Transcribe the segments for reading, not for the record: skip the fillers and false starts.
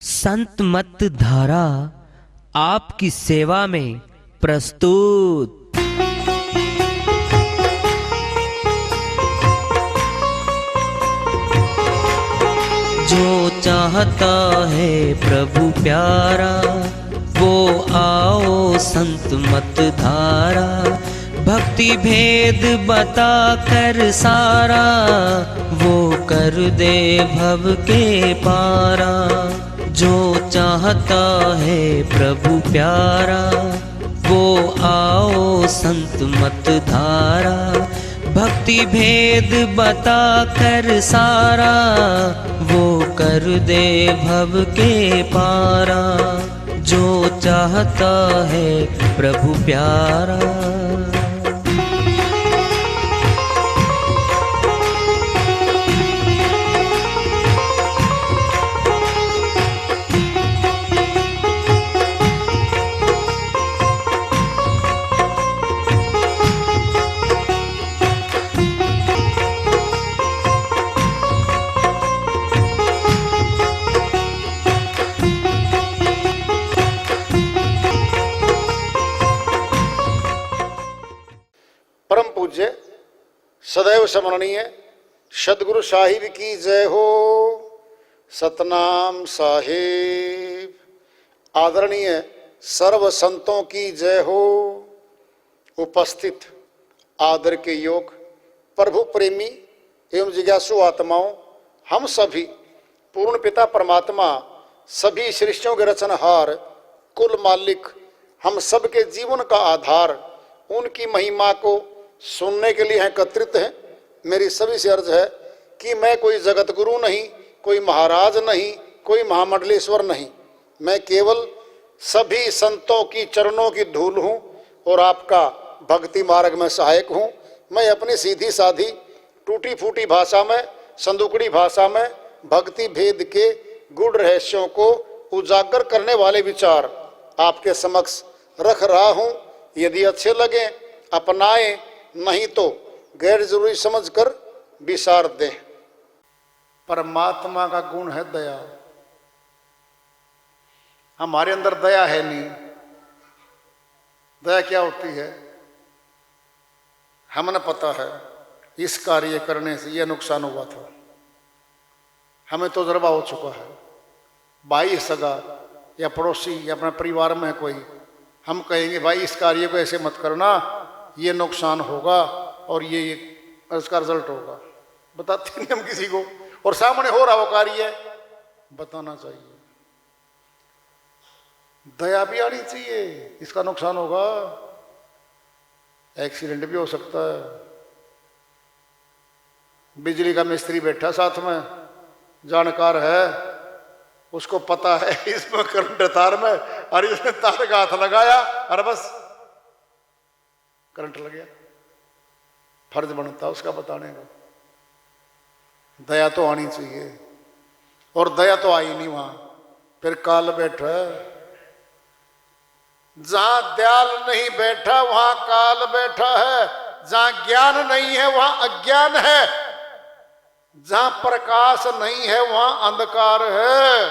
संत मत धारा आपकी सेवा में प्रस्तुत। जो चाहता है प्रभु प्यारा वो आओ संत मत धारा। भक्ति भेद बता कर सारा वो कर दे भव के पारा। जो चाहता है प्रभु प्यारा वो आओ संत मत धारा। भक्ति भेद बता कर सारा वो कर दे भव के पारा। जो चाहता है प्रभु प्यारा। परम पूज्य सदैव स्मरणीय सदगुरु साहिब की जय हो। सतनाम साहिब। आदरणीय सर्व संतों की जय हो। उपस्थित आदर के योग प्रभु प्रेमी एवं जिज्ञासु आत्माओं, हम सभी पूर्ण पिता परमात्मा सभी सृष्टियों के रचनहार कुल मालिक हम सबके जीवन का आधार उनकी महिमा को सुनने के लिए एकत्रित हैं। मेरी सभी से अर्ज है कि मैं कोई जगत गुरु नहीं, कोई महाराज नहीं, कोई महामंडलेश्वर नहीं। मैं केवल सभी संतों की चरणों की धूल हूँ और आपका भक्ति मार्ग में सहायक हूँ। मैं अपनी सीधी साधी टूटी फूटी भाषा में, संदुकड़ी भाषा में भक्ति भेद के गूढ़ रहस्यों को उजागर करने वाले विचार आपके समक्ष रख रहा हूँ। यदि अच्छे लगे अपनाएं, नहीं तो गैर जरूरी समझकर विसार दें। परमात्मा का गुण है दया। हमारे अंदर दया है नहीं। दया क्या होती है हमें पता है। इस कार्य करने से यह नुकसान हुआ था, हमें तो तजुर्बा हो चुका है। भाई सगा या पड़ोसी या अपने परिवार में कोई, हम कहेंगे भाई इस कार्य को ऐसे मत करना, ये नुकसान होगा और ये इसका रिजल्ट होगा। बताते नहीं हम किसी को, और सामने हो रहा वो कार्य बताना चाहिए। दया भी आनी चाहिए। इसका नुकसान होगा, एक्सीडेंट भी हो सकता है। बिजली का मिस्त्री बैठा साथ में, जानकार है, उसको पता है इसमें करंट तार में, और इसने तार का हाथ लगाया और बस करंट लग गया। फर्ज बनता उसका बताने का। दया तो आनी चाहिए, और दया तो आई नहीं वहां। फिर काल बैठा। जहां दयाल नहीं बैठा वहां काल बैठा है। जहां ज्ञान नहीं है वहां अज्ञान है। जहां प्रकाश नहीं है वहां अंधकार है।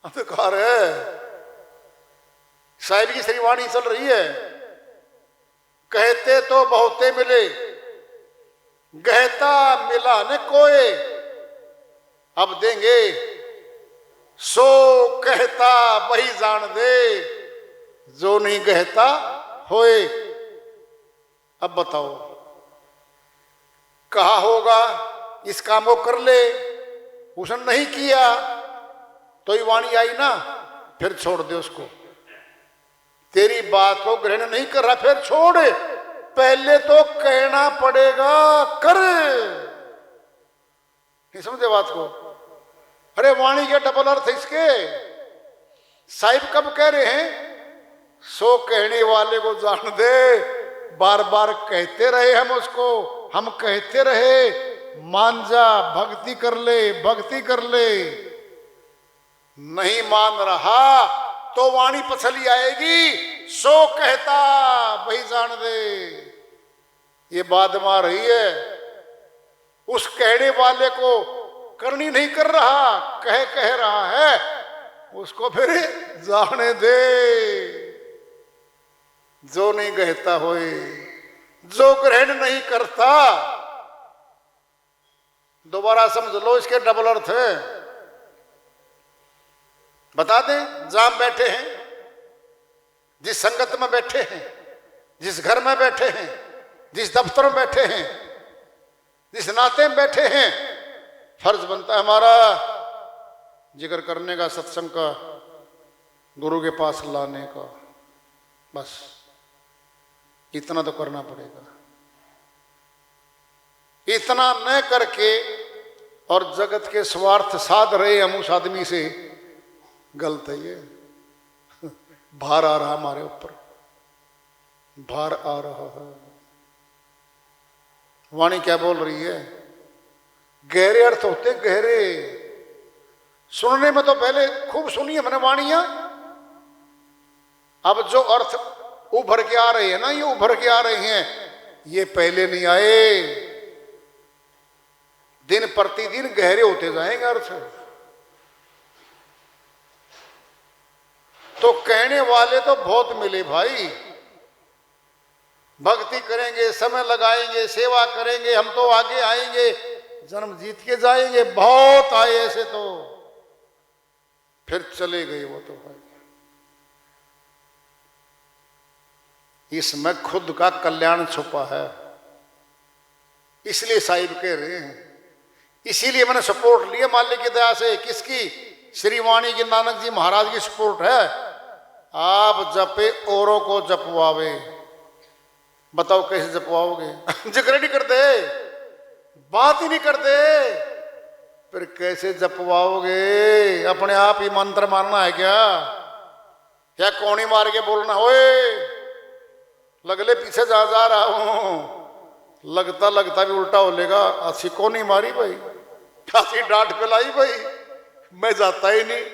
अंधकार है। साहिब की श्रीवाणी चल रही है। कहते तो बहुते मिले, गहता मिला न कोई। अब देंगे सो कहता वही जान दे, जो नहीं कहता होए। अब बताओ कहा होगा इस काम को कर ले, उसने नहीं किया तो ये वाणी आई ना, फिर छोड़ दे उसको। तेरी बात को ग्रहण नहीं कर रहा, फिर छोड़। पहले तो कहना पड़ेगा कर। नहीं समझे बात को? अरे वाणी के डबल अर्थ इसके। साहिब कब कह रहे हैं? सो कहने वाले को जान दे। बार बार कहते रहे हम उसको, हम कहते रहे मान जा, भक्ति कर ले, भक्ति कर ले। नहीं मान रहा तो वाणी पछली आएगी। सो कहता वही जान दे। ये बात मार रही है। उस कहने वाले को करनी नहीं कर रहा, कह रहा है, उसको फिर जाने दे। जो नहीं कहता होए, जो ग्रहण नहीं करता, दोबारा समझ लो इसके डबल अर्थ है। बता दें, जहां बैठे हैं, जिस संगत में बैठे हैं, जिस घर में बैठे हैं, जिस दफ्तर में बैठे हैं, जिस नाते में बैठे हैं, फर्ज बनता है हमारा जिक्र करने का, सत्संग का, गुरु के पास लाने का। बस इतना तो करना पड़ेगा। इतना न करके और जगत के स्वार्थ साध रहे हम उस आदमी से, गलत है ये। भार आ रहा हमारे ऊपर, भार आ रहा है। वाणी क्या बोल रही है? गहरे अर्थ होते, गहरे। सुनने में तो पहले खूब सुनी है मैंने वाणियां, अब जो अर्थ उभर के आ रहे हैं ना, ये उभर के आ रहे हैं, ये पहले नहीं आए। दिन प्रतिदिन गहरे होते जाएंगे अर्थ। तो कहने वाले तो बहुत मिले भाई। भक्ति करेंगे, समय लगाएंगे, सेवा करेंगे, हम तो आगे आएंगे, जन्म जीत के जाएंगे। बहुत आए ऐसे, तो फिर चले गए वो तो भाई। इसमें खुद का कल्याण छुपा है, इसलिए साहिब कह रहे हैं। इसीलिए मैंने सपोर्ट लिया मालिक की दया से। किसकी? श्री वाणी की, नानक जी महाराज की सपोर्ट है। आप जपे औरों को जपवावे। बताओ कैसे जपवाओगे? जिक्र नहीं करते, बात ही नहीं करते, फिर कैसे जपवाओगे? अपने आप ही मंत्र मारना है क्या? या कौनी मार के बोलना, ओए लगले पीछे जा रहा हूं, लगता लगता भी उल्टा हो लेगा। अच्छी कौनी मारी भाई, अच्छी डांट पिलाई भाई, मैं जाता ही नहीं।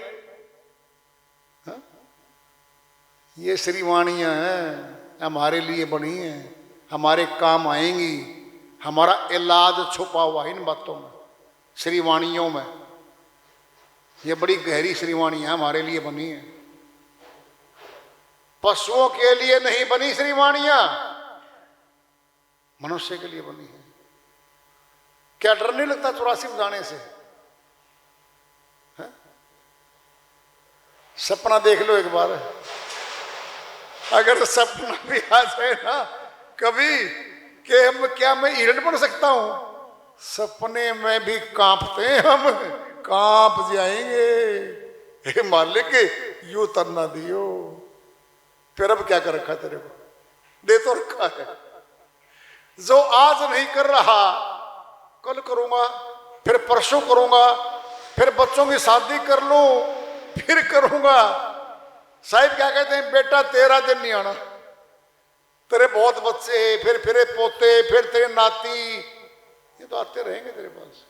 हा? ये श्री वाणियां हैं, हमारे लिए बनी है, हमारे काम आएंगी। हमारा इलाज छुपा हुआ है इन बातों में, श्री वाणियों में। ये बड़ी गहरी श्री वाणियां हमारे लिए बनी है। पशुओं के लिए नहीं बनी श्री वाणियां, मनुष्य के लिए बनी है। क्या डर नहीं लगता 84 में जाने से? है? सपना देख लो एक बार, अगर सपना भी आ जाए ना कभी कि क्या मैं हिरण बन सकता हूं, सपने में भी कांपते हैं हम, कांप जाएंगे। हे मालिक यूं तरना दियो। फिर अब क्या कर रखा तेरे को? दे तो रखा है। जो आज नहीं कर रहा, कल करूंगा, फिर परसों करूंगा, फिर बच्चों की शादी कर लूं, फिर करूंगा। साहिब क्या कहते हैं? बेटा 13 दिन नहीं आना, तेरे बहुत बच्चे, फिर पोते, फिर तेरे नाती, ये तो आते रहेंगे तेरे पास।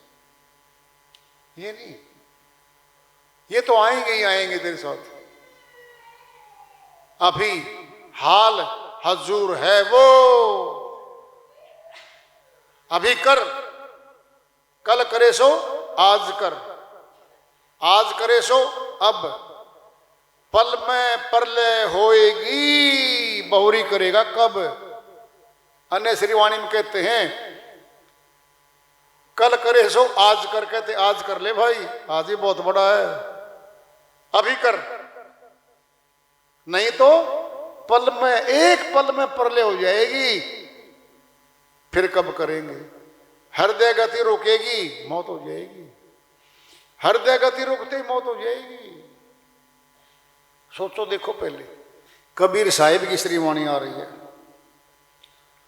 ये नहीं, ये तो आएंगे ही आएंगे तेरे साथ। अभी हाल हजूर है वो, अभी कर, कल करे सो आज कर, आज करे सो अब, पल में परलय होएगी, बहुरी करेगा कब। अन्य श्रीवाणी में कहते हैं कल करे सो आज कर, कहते आज कर ले भाई, आज ही बहुत बड़ा है, अभी कर, नहीं तो पल में, एक पल में परलय हो जाएगी, फिर कब करेंगे। हृदय गति रुकेगी, मौत हो जाएगी। हृदय गति रुकते ही मौत हो जाएगी। सोचो, देखो पहले कबीर साहिब की श्रीवाणी आ रही है,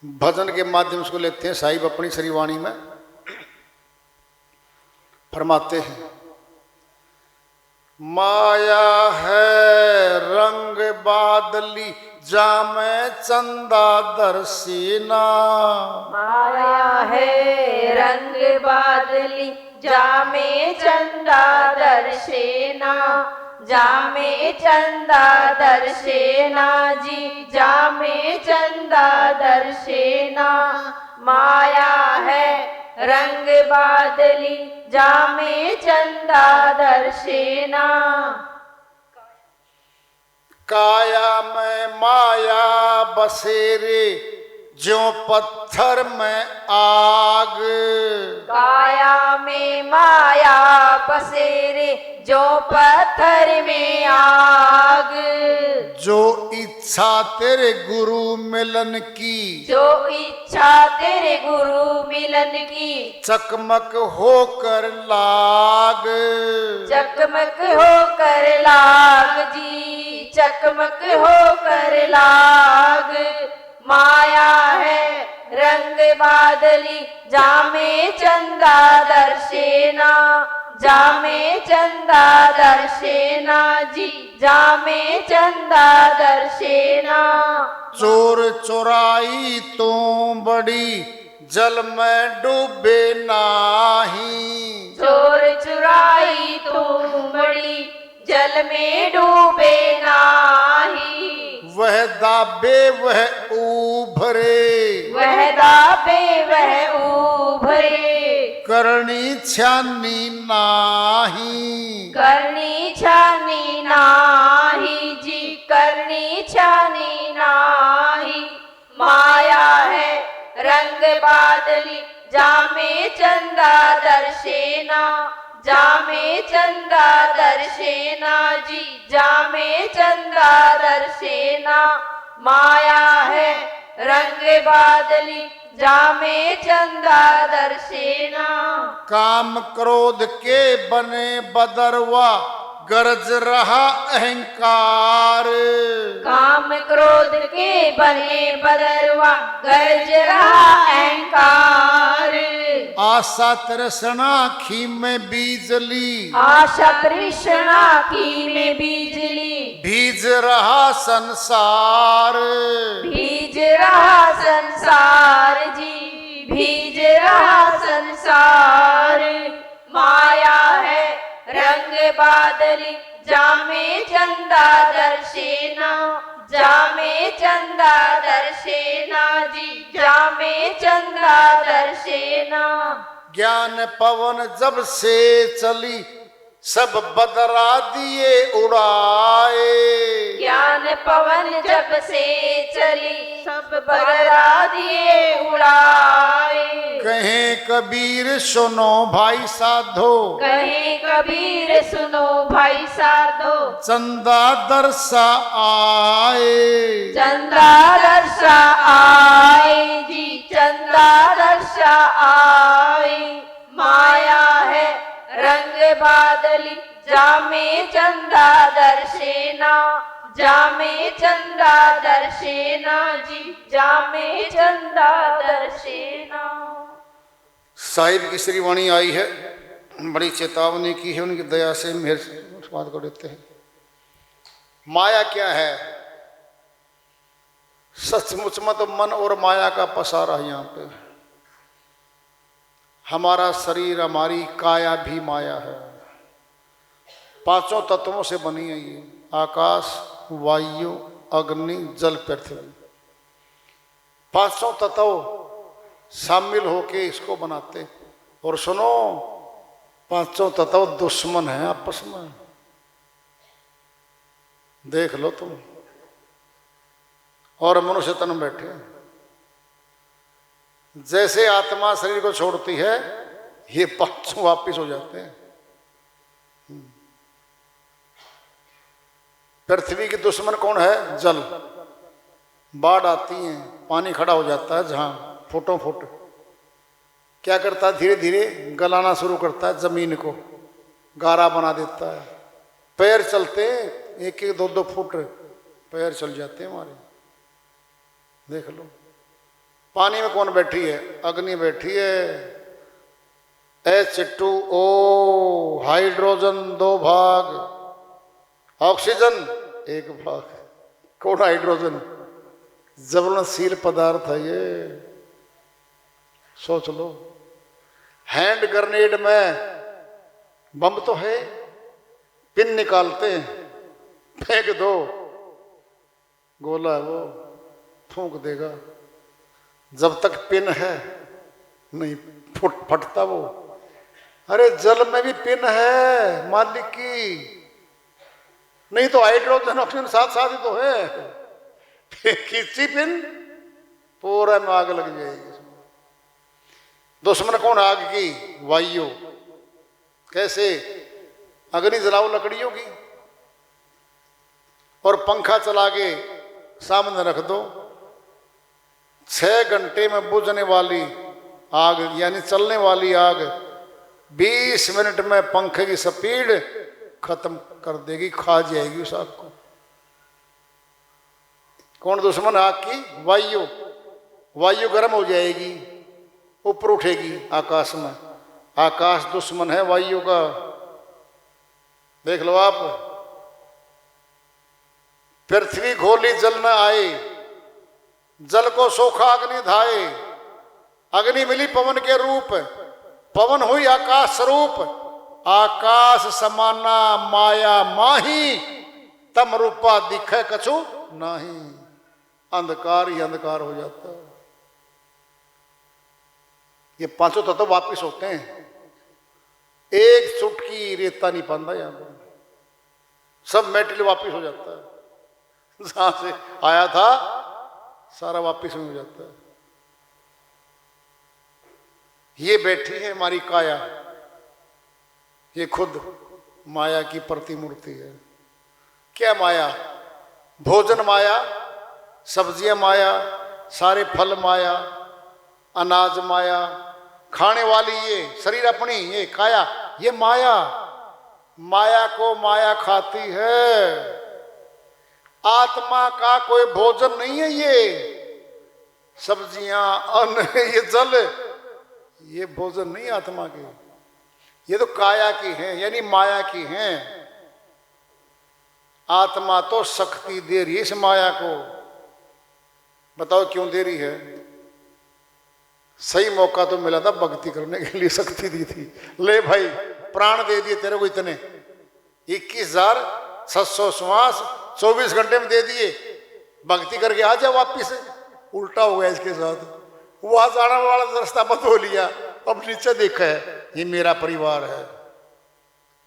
भजन के माध्यम से लेते हैं। साहिब अपनी श्रीवाणी में फरमाते हैं, माया है रंग बादली जामे चंदा दर्शिना, माया है रंग बादली जामे चंदा दर्शेना, जामे चंदा दर्शेना जी, जामे चंदा दर्शेना। माया है रंग बादली जामे चंदा दर्शेना। काया में माया बसेरे ज्यों पत्थर में आग। काया में माया बसेरे जो पत्थर में आग। जो इच्छा तेरे गुरु मिलन की, जो इच्छा तेरे गुरु मिलन की, चकमक होकर लाग। चकमक होकर लाग जी, चकमक होकर लाग। माया है रंग बादली जामे चंदा दर्शेना। जामे चंदा दर्शेना जी, जामे चंदा दर्शेना। चोर चोराई तो बड़ी जल में डूबे नाही। चोर चुराई तू बड़ी जल में डूबे नाही। वह दाबे वह उभरे, वह दाबे वह उभरे। करनी छानी नाही। करनी छानी नाही जी, करनी छानी नाही। माया है रंग बादली जामे चंदा दर्शेना। जामे चंदा दर्शेना जी, जामे चंदा दर्शेना। माया है रंग बादली जामे चंदा दर्शेना। काम क्रोध के बने बदरवा गरज रहा अहंकार। काम क्रोध के बने बदरवा गरज रहा अहंकार। आशा तृष्णा खी में बीजली, आशा तृष्णा की में बिजली। भीज रहा संसार। भीज रहा संसार जी, भीज रहा संसार। माया है रंग बादली जामे चंदा दर्शेना। जामे चंदा दर्शेना जी, जामे चंदा दर्शेना। ज्ञान पवन जब से चली सब बदरा दिए उड़ाए। ज्ञान पवन जब से चली सब बदरा दिए उड़ाए। कहें कबीर सुनो भाई साधो, कहे कबीर सुनो भाई साधो। चंदा दरसा आए। चंदा दर्शा आए जी, चंदा दर्शा आए। माया है रंग बादली जामे चंदा दर्शेना। जामे चंदा दर्शेना जी, जामे चंदा दर्शेना। साहिब की श्रीवाणी आई है, बड़ी चेतावनी की है, उनकी दया से मेहर उस बात को देते हैं। माया क्या है? सचमुच में तो मन और माया का पसारा है यहाँ पे। हमारा शरीर, हमारी काया भी माया है। पांचों तत्वों से बनी है ये, आकाश, वायु, अग्नि, जल, पृथ्वी। पांचों तत्व शामिल होके इसको बनाते। और सुनो, पांचों तत्व दुश्मन हैं आपस में, देख लो तुम। और मनुष्य तन में बैठे, जैसे आत्मा शरीर को छोड़ती है ये पांचों वापिस हो जाते हैं। पृथ्वी की दुश्मन कौन है? जल। बाढ़ आती है, पानी खड़ा हो जाता है जहां फुटों फुट, क्या करता है? धीरे धीरे गलाना शुरू करता है, जमीन को गारा बना देता है। पैर चलते हैं, एक एक दो दो फुट पैर चल जाते हैं हमारे, देख लो। पानी में कौन बैठी है? अग्नि बैठी है। H2O, हाइड्रोजन 2 भाग, ऑक्सीजन 1 भाग। कौन हाइड्रोजन? ज्वलनशील पदार्थ है ये, सोच लो। हैंड ग्रेनेड में बम तो है, पिन निकालते हैं, फेंक दो, गोला है वो, फूंक देगा। जब तक पिन है नहीं फटता वो। अरे जल में भी पिन है मालिक की, नहीं तो हाइड्रोजन ऑक्सीजन साथ साथ ही तो है। खींची पिन पूरा में आग लग जाएगी। दुश्मन कौन आग की? वायु। कैसे? अग्नि जलाओ लकड़ियों की और पंखा चला के सामने रख दो, 6 घंटे में बुझने वाली आग यानी चलने वाली आग 20 मिनट में पंखे की स्पीड खत्म कर देगी, खा जाएगी उस आग को। कौन दुश्मन आग की? वायु। वायु गर्म हो जाएगी, ऊपर उठेगी आकाश में। आकाश दुश्मन है वायु का, देख लो आप। पृथ्वी खोली जल न आए, जल को सोखा अग्नि धाए। अग्नि मिली पवन के रूप, पवन हुई आकाश स्वरूप। आकाश समाना माया माही, तम रूपा दिखे कछु नाही। अंधकार ही अंधकार हो जाता है। ये पांचों तत्व तो वापिस होते हैं, एक चुटकी रेता नहीं पाता यहां पर, सब मेटेरियल वापिस हो जाता है। जहां से आया था सारा वापिस हो जाता है। ये बैठी है हमारी काया, ये खुद माया की प्रतिमूर्ति है। क्या माया? भोजन माया, सब्जियां माया, सारे फल माया, अनाज माया, खाने वाली ये शरीर अपनी ये काया, ये माया। माया को माया खाती है। आत्मा का कोई भोजन नहीं है ये। सब्जियां, अन्न, ये जल, ये भोजन नहीं आत्मा के, ये तो काया की हैं यानी माया की हैं। आत्मा तो शक्ति दे रही है इस माया को। बताओ क्यों दे रही है? सही मौका तो मिला था भक्ति करने के लिए, शक्ति दी थी। ले भाई प्राण दे दिए तेरे को, इतने 21,700 श्वास 24 घंटे में दे दिए। भक्ति करके आ जा वापिस। उल्टा हो गया इसके साथ, वहां जाने वाला रास्ता बंद हो लिया, अब नीचे देखा है ये मेरा परिवार है,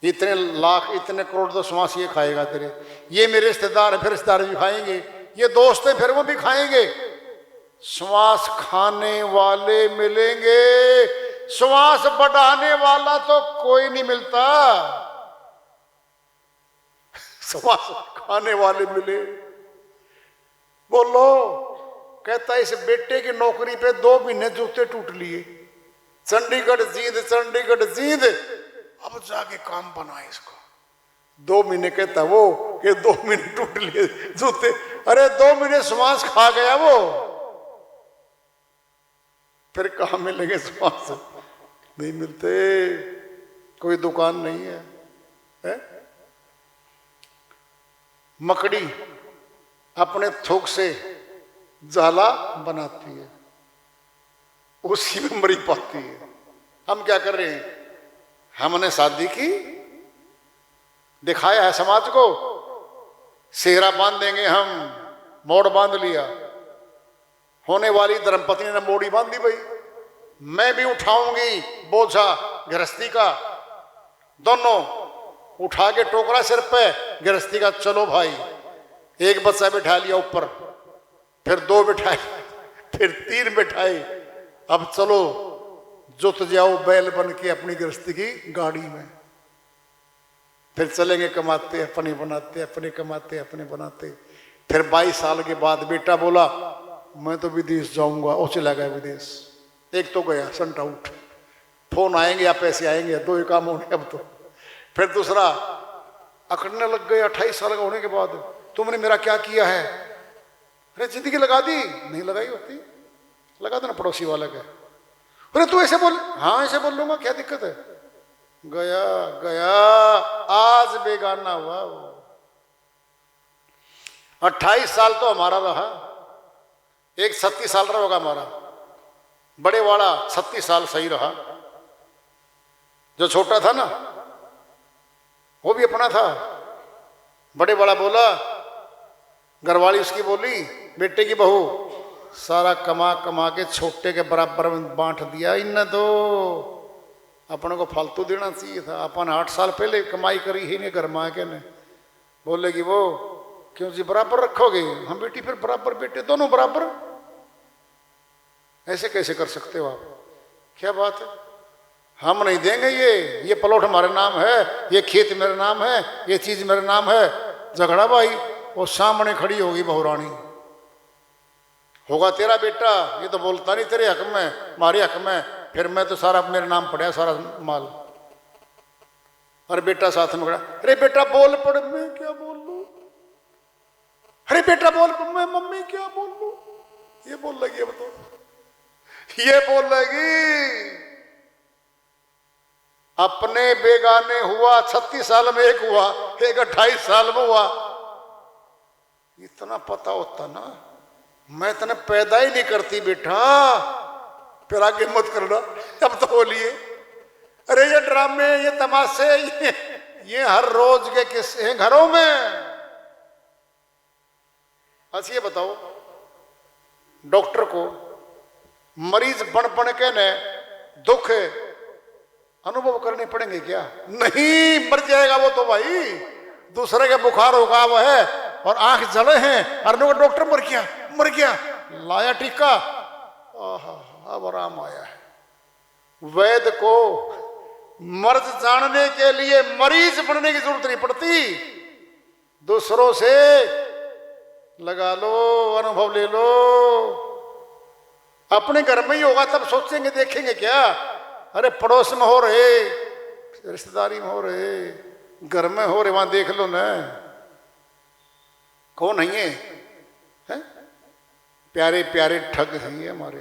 इतने लाख इतने करोड़ तो श्वास ये खाएगा तेरे, ये मेरे रिश्तेदार है, फिर रिश्तेदार भी खाएंगे, ये दोस्त है फिर वो भी खाएंगे। श्वास खाने वाले मिलेंगे, श्वास बढ़ाने वाला तो कोई नहीं मिलता। श्वास खाने वाले मिले। बोलो, कहता इस बेटे की नौकरी पे 2 महीने जूते टूट लिए, चंडीगढ़ जींद चंडीगढ़ जींद, अब जाके काम बना इसको। 2 महीने कहता वो कि 2 महीने टूट लिए जूते। अरे 2 महीने श्वास खा गया वो, फिर कहां मिलेंगे श्वास? नहीं मिलते, कोई दुकान नहीं है। मकड़ी अपने थूक से जाला बनाती है, उसी में मरी पाती है। हम क्या कर रहे हैं? हमने शादी की, दिखाया है समाज को, सेहरा बांध देंगे हम, मोड़ बांध लिया। होने वाली धर्मपत्नी ने मोड़ी बांध दी। भाई मैं भी उठाऊंगी बोझा गृहस्थी का, दोनों उठा के टोकरा सिर पे गृहस्थी का। चलो भाई, एक बच्चा बिठा लिया ऊपर, फिर 2 बिठाए, फिर 3 बिठाए, अब चलो जुत जाओ बैल बन के अपनी गृहस्थी की गाड़ी में। फिर चलेंगे कमाते अपने बनाते, अपने कमाते अपने बनाते। फिर 22 साल के बाद बेटा बोला मैं तो विदेश जाऊंगा, और चला गया विदेश। एक तो गया संट आउट, फोन आएंगे या पैसे आएंगे, 2 ही काम होंगे अब तो। फिर दूसरा अकड़ने लग गए 28 साल का होने के बाद, तुमने मेरा क्या किया है? अरे जिंदगी लगा दी, नहीं लगाई होती, लगा देना पड़ोसी वाला का। अरे तू ऐसे बोल, हाँ ऐसे बोल लूंगा, क्या दिक्कत है? गया गया, आज बेगाना हुआ वो। 28 साल तो हमारा रहा, एक 36 साल रहा होगा हमारा, बड़े वाला 36 साल सही रहा। जो छोटा था ना वो भी अपना था। बड़े वाला बोला, घरवाली उसकी बोली, बेटे की बहू सारा कमा कमा के छोटे के बराबर में बांट दिया इनने। तो अपन को फालतू देना चाहिए था। अपन 8 साल पहले कमाई करी ही नहीं घर में आके ने। बोलेगी वो क्यों जी बराबर रखोगे? हम बेटी फिर बराबर, बेटे दोनों बराबर। ऐसे कैसे कर सकते हो आप? क्या बात है? हम नहीं देंगे। ये प्लॉट हमारे नाम है, ये खेत मेरे नाम है, ये चीज मेरे नाम है। झगड़ा भाई, वो सामने खड़ी होगी बहुरानी, होगा तेरा बेटा, ये तो बोलता नहीं तेरे हक में, हमारे हक में। फिर मैं तो सारा मेरे नाम पड़ा सारा माल। अरे बेटा साथ में खड़ा, अरे बेटा बोल पड़, मैं क्या बोल लूं? अरे बेटा बोल, मैं मम्मी क्या बोल लूं? ये बोल लगी, अब तो ये बोल लगी। अपने बेगाने हुआ 36 साल में एक हुआ, एक 28 साल में हुआ। इतना पता होता ना, मैं तने पैदा ही नहीं करती बेटा। फिर आगे मत करना, अब तो बोलिए। अरे ये ड्रामे, ये तमाशे, ये हर रोज के किस्से हैं घरों में। अच्छा ये बताओ, डॉक्टर को मरीज बन के ने दुख अनुभव करने पड़ेंगे क्या? नहीं, मर जाएगा वो तो भाई। दूसरे के बुखार होगा वो है और आंख जले हैं, अरे डॉक्टर मर गया, मर गया, लाया टीका, अब आराम आया है। वैद्य को मर्ज जानने के लिए मरीज बनने की जरूरत नहीं पड़ती। दूसरों से लगा लो, अनुभव ले लो। अपने घर में ही होगा तब सोचेंगे, देखेंगे क्या? अरे पड़ोस में हो रहे, रिश्तेदारी में हो रहे, घर में हो रहे, वहां देख लो ना। कौन है ये? प्यारे प्यारे ठग हैं ये हमारे।